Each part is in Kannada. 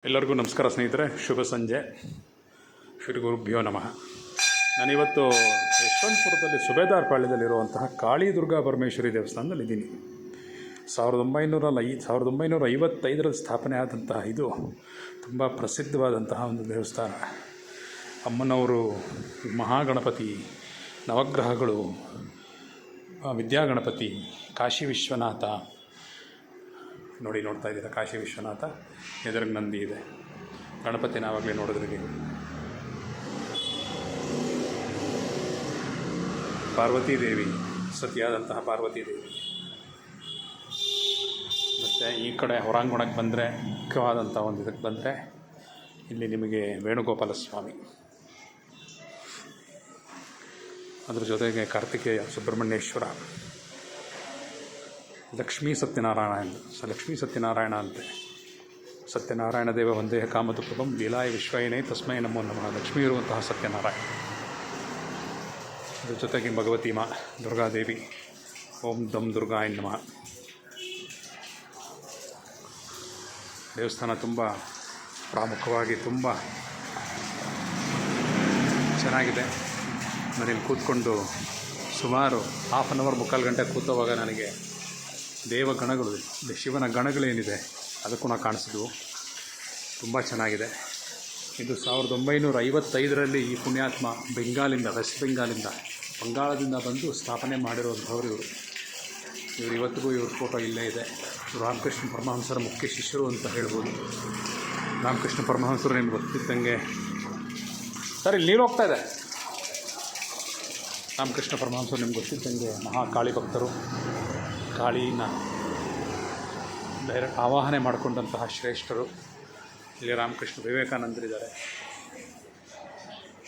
ಎಲ್ಲರಿಗೂ ನಮಸ್ಕಾರ ಸ್ನೇಹಿತರೆ, ಶುಭ ಸಂಜೆ. ಶ್ರೀ ಗುರುಭ್ಯೋ ನಮಃ. ನಾನಿವತ್ತು ಯಶವಂತಪುರದಲ್ಲಿ ಸುಬೇದಾರ್ ಪಾಳ್ಯದಲ್ಲಿರುವಂತಹ ಕಾಳಿ ದುರ್ಗಾ ಪರಮೇಶ್ವರಿ ದೇವಸ್ಥಾನದಲ್ಲಿದ್ದೀನಿ. 1955ರಲ್ಲಿ ಸ್ಥಾಪನೆ ಆದಂತಹ ಇದು ತುಂಬ ಪ್ರಸಿದ್ಧವಾದಂತಹ ಒಂದು ದೇವಸ್ಥಾನ. ಅಮ್ಮನವರು, ಮಹಾಗಣಪತಿ, ನವಗ್ರಹಗಳು, ವಿದ್ಯಾಗಣಪತಿ, ಕಾಶಿ ವಿಶ್ವನಾಥ, ನೋಡ್ತಾ ಇದ್ದೀರಾ, ಕಾಶಿ ವಿಶ್ವನಾಥ, ಎದುರಿಗೆ ನಂದಿ ಇದೆ. ಗಣಪತಿ ನಾವಾಗಲೇ ನೋಡಿದ್ರಿ ನೀವು. ಪಾರ್ವತೀ ದೇವಿ, ಸತಿಯಾದಂತಹ ಪಾರ್ವತೀ ದೇವಿ. ಮತ್ತು ಈ ಕಡೆ ಹೊರಾಂಗಣಕ್ಕೆ ಬಂದರೆ, ಮುಖ್ಯವಾದಂಥ ಒಂದು ಇದಕ್ಕೆ ಬಂದರೆ ಇಲ್ಲಿ ನಿಮಗೆ ವೇಣುಗೋಪಾಲ ಸ್ವಾಮಿ, ಅದ್ರ ಜೊತೆಗೆ ಕಾರ್ತಿಕೇಯ, ಸುಬ್ರಹ್ಮಣ್ಯೇಶ್ವರ, ಲಕ್ಷ್ಮೀ ಸತ್ಯನಾರಾಯಣ ಅಂತೆ. ಸತ್ಯನಾರಾಯಣ ದೇವ ವಂದೇ ಕಾಮಧುಪಂ ಲೀಲಾಯ ವಿಶ್ವಯನೇ ತಸ್ಮೈ ನಮೋ ನಮಃ. ಲಕ್ಷ್ಮೀ ಇರುವಂತಹ ಸತ್ಯನಾರಾಯಣ. ಅದ್ರ ಜೊತೆಗೆ ಭಗವತಿ ದುರ್ಗಾದೇವಿ, ಓಂ ದಂ ದುರ್ಗಾಯ ನಮಃ. ದೇವಸ್ಥಾನ ತುಂಬ ಪ್ರಾಮುಖ್ಯವಾಗಿ ತುಂಬ ಚೆನ್ನಾಗಿದೆ. ನಾನಿಲ್ಲಿ ಕೂತ್ಕೊಂಡು ಸುಮಾರು ಹಾಫ್ ಆನ್ ಅವರ್, ಮುಕ್ಕಾಲು ಗಂಟೆ ಕೂತವಾಗ ನನಗೆ ದೇವಗಣಗಳು, ಶಿವನ ಗಣಗಳೇನಿದೆ ಅದಕ್ಕೂ ನಾವು ಕಾಣಿಸಿದ್ವು. ತುಂಬ ಚೆನ್ನಾಗಿದೆ. ಇದು 1955ರಲ್ಲಿ ಈ ಪುಣ್ಯಾತ್ಮ ವೆಸ್ಟ್ ಬಂಗಾಳದಿಂದ ಬಂದು ಸ್ಥಾಪನೆ ಮಾಡಿರುವಂಥವ್ರು ಇವರು ಇವತ್ತಿಗೂ ಇವ್ರ ಫೋಟೋ ಇಲ್ಲೇ ಇದೆ. ರಾಮಕೃಷ್ಣ ಪರಮಹಂಸರ ಮುಖ್ಯ ಶಿಷ್ಯರು ಅಂತ ಹೇಳ್ಬೋದು. ರಾಮಕೃಷ್ಣ ಪರಮಹಂಸರು ನಿಮ್ಗೆ ಗೊತ್ತಿದ್ದಂಗೆ, ಸರ್ ಇಲ್ಲಿ ನೀರು ಹೋಗ್ತಾ ಇದೆ. ರಾಮಕೃಷ್ಣ ಪರಮಹಂಸರು ನಿಮ್ಗೆ ಗೊತ್ತಿದ್ದಂಗೆ ಮಹಾಕಾಳಿ ಭಕ್ತರು. ಕಾಳಿನ ಡೈರೆಕ್ಟ್ ಆವಾಹನೆ ಮಾಡಿಕೊಂಡಂತಹ ಶ್ರೇಷ್ಠರು. ಇಲ್ಲಿ ರಾಮಕೃಷ್ಣ ವಿವೇಕಾನಂದರಿದ್ದಾರೆ,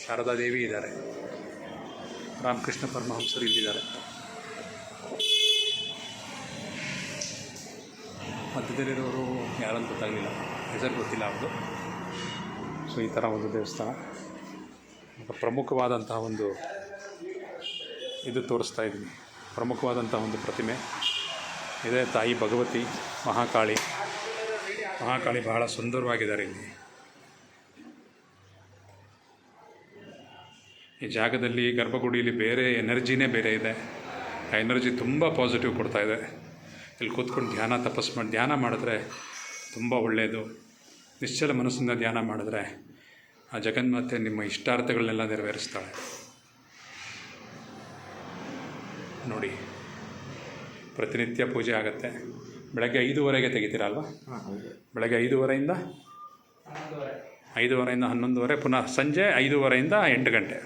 ಶಾರದಾ ದೇವಿ ಇದ್ದಾರೆ, ರಾಮಕೃಷ್ಣ ಪರಮಹಂಸರು ಇಲ್ಲಿದ್ದಾರೆ. ಮಧ್ಯದಲ್ಲಿರೋರು ಯಾರಂತ ಗೊತ್ತಾಗಲಿಲ್ಲ, ಹೆಸರು ಗೊತ್ತಿಲ್ಲ ಅವ್ರದ್ದು. ಸೊ ಈ ಥರ ಒಂದು ದೇವಸ್ಥಾನ, ಪ್ರಮುಖವಾದಂತಹ ಒಂದು ಇದು ತೋರಿಸ್ತಾ ಇದ್ದೀನಿ. ಪ್ರಮುಖವಾದಂಥ ಒಂದು ಪ್ರತಿಮೆ ಇದೆ. ತಾಯಿ ಭಗವತಿ, ಮಹಾಕಾಳಿ ಬಹಳ ಸುಂದರವಾಗಿದ್ದಾರೆ ಇಲ್ಲಿ. ಈ ಜಾಗದಲ್ಲಿ, ಗರ್ಭಗುಡಿಯಲ್ಲಿ ಬೇರೆ ಎನರ್ಜಿನೇ ಬೇರೆ ಇದೆ. ಆ ಎನರ್ಜಿ ತುಂಬ ಪಾಸಿಟಿವ್ ಕೊಡ್ತಾ ಇದೆ. ಇಲ್ಲಿ ಕೂತ್ಕೊಂಡು ಧ್ಯಾನ ಮಾಡಿದ್ರೆ ತುಂಬ ಒಳ್ಳೆಯದು. ನಿಶ್ಚಲ ಮನಸ್ಸಿಂದ ಧ್ಯಾನ ಮಾಡಿದ್ರೆ ಆ ಜಗನ್ಮಾತೆ ನಿಮ್ಮ ಇಷ್ಟಾರ್ಥಗಳನ್ನೆಲ್ಲ ನೆರವೇರಿಸ್ತಾಳೆ. ನೋಡಿ, ಪ್ರತಿನಿತ್ಯ ಪೂಜೆ ಆಗುತ್ತೆ. ಬೆಳಗ್ಗೆ 5:30ಗೆ ತೆಗಿತೀರಾ ಅಲ್ವಾ? ಬೆಳಗ್ಗೆ 5:30ಯಿಂದ 11:30, ಪುನಃ ಸಂಜೆ 5:30ಯಿಂದ 8 ಗಂಟೆ.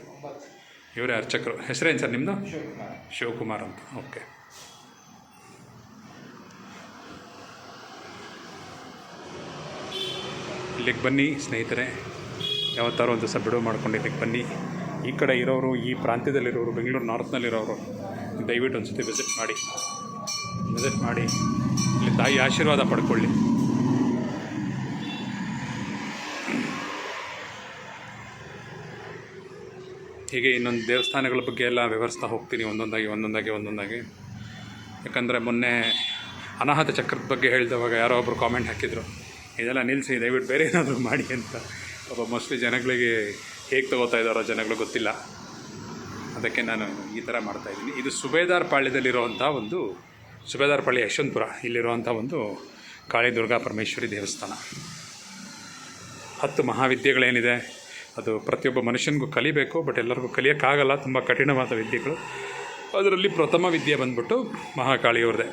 ಇವರೇ ಅರ್ಚಕರು. ಹೆಸರೇನು ಸರ್ ನಿಮ್ಮದು? ಶಿವಕುಮಾರ್ ಅಂತ. ಓಕೆ. ಇಲ್ಲಿಗೆ ಬನ್ನಿ ಸ್ನೇಹಿತರೆ, ಯಾವತ್ತಾರು ಒಂದು ದಿವಸ ಬಿಡುವು ಮಾಡ್ಕೊಂಡು ಇಲ್ಲಿಗೆ ಬನ್ನಿ. ಈ ಕಡೆ ಇರೋರು, ಈ ಪ್ರಾಂತ್ಯದಲ್ಲಿರೋರು, ಬೆಂಗಳೂರು ನಾರ್ತ್ನಲ್ಲಿರೋರು ದಯವಿಟ್ಟು ಒಂದು ಸತಿ ವಿಸಿಟ್ ಮಾಡಿ ಇಲ್ಲಿ ತಾಯಿ ಆಶೀರ್ವಾದ ಪಡ್ಕೊಳ್ಳಿ. ಹೀಗೆ ಇನ್ನೊಂದು ದೇವಸ್ಥಾನಗಳ ಬಗ್ಗೆ ಎಲ್ಲ ವಿವರಿಸ್ತಾ ಹೋಗ್ತೀನಿ ಒಂದೊಂದಾಗಿ. ಯಾಕಂದರೆ ಮೊನ್ನೆ ಅನಾಹತ ಚಕ್ರದ ಬಗ್ಗೆ ಹೇಳಿದವಾಗ ಯಾರೋ ಒಬ್ಬರು ಕಾಮೆಂಟ್ ಹಾಕಿದರು, ಇದೆಲ್ಲ ನಿಲ್ಲಿಸಿ ದಯವಿಟ್ಟು ಬೇರೆ ಏನಾದರೂ ಮಾಡಿ ಅಂತ. ಮೋಸ್ಟ್ಲಿ ಜನಗಳಿಗೆ ಹೇಗೆ ತೊಗೋತಾ ಇದ್ದಾರೋ ಜನಗಳು ಗೊತ್ತಿಲ್ಲ. ಅದಕ್ಕೆ ನಾನು ಈ ಥರ ಮಾಡ್ತಾಯಿದ್ದೀನಿ. ಇದು ಸುಬೇದಾರ್ ಪಾಳ್ಯದಲ್ಲಿರುವಂಥ ಒಂದು, ಸುಬೇದಾರ್ ಪಾಳ್ಯ, ಯಶವಂತಪುರ, ಇಲ್ಲಿರುವಂಥ ಒಂದು ಕಾಳಿ ದುರ್ಗಾ ಪರಮೇಶ್ವರಿ ದೇವಸ್ಥಾನ. 10 ಮಹಾವಿದ್ಯೆಗಳೇನಿದೆ ಅದು ಪ್ರತಿಯೊಬ್ಬ ಮನುಷ್ಯನಿಗೂ ಕಲಿಬೇಕು. ಬಟ್ ಎಲ್ಲರಿಗೂ ಕಲಿಯೋಕ್ಕಾಗಲ್ಲ, ತುಂಬ ಕಠಿಣವಾದ ವಿದ್ಯೆಗಳು. ಅದರಲ್ಲಿ ಪ್ರಥಮ ವಿದ್ಯೆ ಬಂದ್ಬಿಟ್ಟು ಮಹಾಕಾಳಿಯವ್ರದ್ದೇ.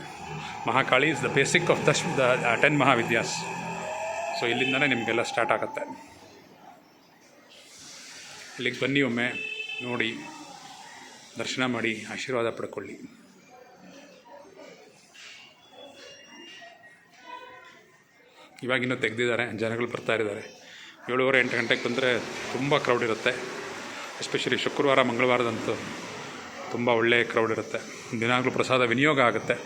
Mahakali is the basic of the 10 Mahavidyas. So ಇಲ್ಲಿಂದನೇ ನಿಮಗೆಲ್ಲ ಸ್ಟಾರ್ಟ್ ಆಗುತ್ತೆ. ಇಲ್ಲಿಗೆ ಬನ್ನಿ, ಒಮ್ಮೆ ನೋಡಿ, ದರ್ಶನ ಮಾಡಿ, ಆಶೀರ್ವಾದ ಪಡ್ಕೊಳ್ಳಿ. ಇವಾಗಿನ್ನೂ ತೆಗೆದಿದ್ದಾರೆ, ಜನಗಳು ಬರ್ತಾ ಇದ್ದಾರೆ. 7:30-8 ಗಂಟೆಗೆ ಬಂದರೆ ತುಂಬ ಕ್ರೌಡ್ ಇರುತ್ತೆ. ಎಸ್ಪೆಷಲಿ ಶುಕ್ರವಾರ, ಮಂಗಳವಾರದಂತೂ ತುಂಬ ಒಳ್ಳೆಯ ಕ್ರೌಡ್ ಇರುತ್ತೆ. ದಿನಾಗಲೂ ಪ್ರಸಾದ ವಿನಿಯೋಗ ಆಗುತ್ತೆ.